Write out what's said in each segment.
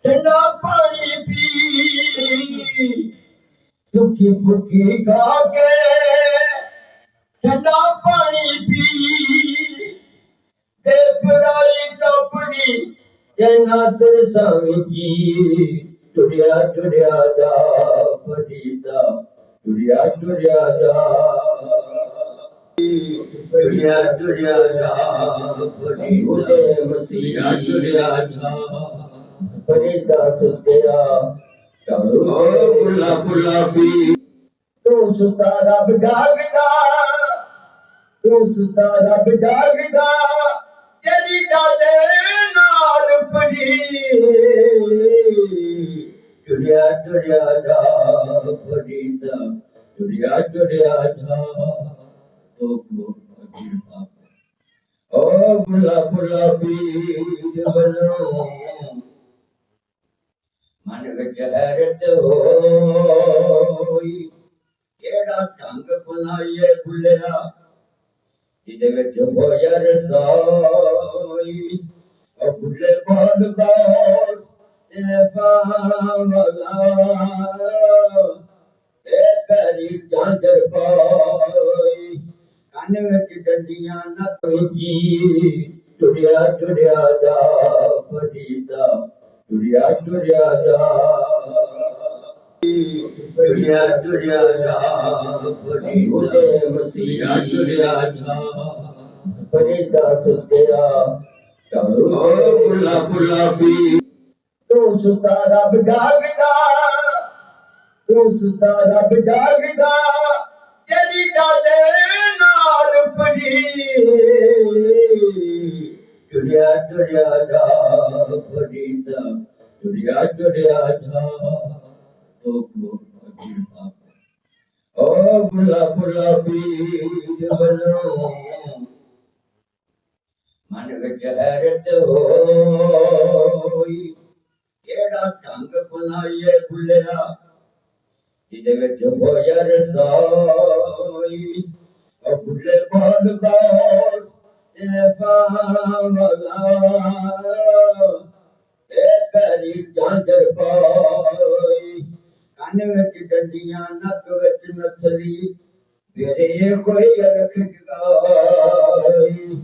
ठंडा पानी पी सुखी सुखी खा के ठंडा पानी पी ते पुराई कपड़ी कहना तेरे स्वामी जी टुरिया टुरिया जा फरीदा टुरिया टुरिया जा टुरिया टुरिया जा फरीदा मसीहा टुरिया जा फरीदा सुतेरा चालू पुला पुला पी तू सुतारा बिगाड़दा तू सुतारा बिगाड़दा तेरी डाले नाल पड़ी टुरिया टुरिया जा फरीदा टुरिया टुरिया जा तो अजीर साहब ओ पुला पुला पी बनो मन विच हैरत होई केड़ा ढंग बनाइए भुलिया जिदे विच होया रसाई ओ भुले बाल बास ए पावला ए पैरी झांझर पाई कान विच डंडियां नक जी टुरिया टुरिया जा फरीदा टुरिया टुरिया जा टुरिया टुरिया जा फरीदा मसीहा टुरिया जा फरीदा सुतेरा चालू पुला पुला पी तू सुतारा बिगाड़दा तू सुतारा बिगाड़दा तेरी डाले नाल पड़ी टुरिया टुरिया जा फरीदा टुरिया टुरिया जा तो अजीर साहब ओ पुला पुला पी बनो मन विच हैरत होई केड़ा ढंग बनाइए भुलिया जिदे विच होया रसाई ओ भुले बाल बास ए पावला ए पैरी झांझर पाई कान विच डंडियां नक विच नथली मेरे कोई रख गई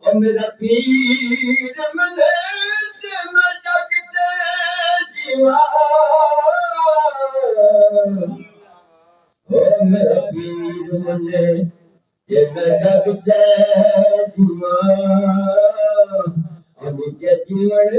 ओ मेरा पीर मने ते मैं जगते जीवा ओ मेरा पीर मने ते मैं जगते जीवा अभी जीवन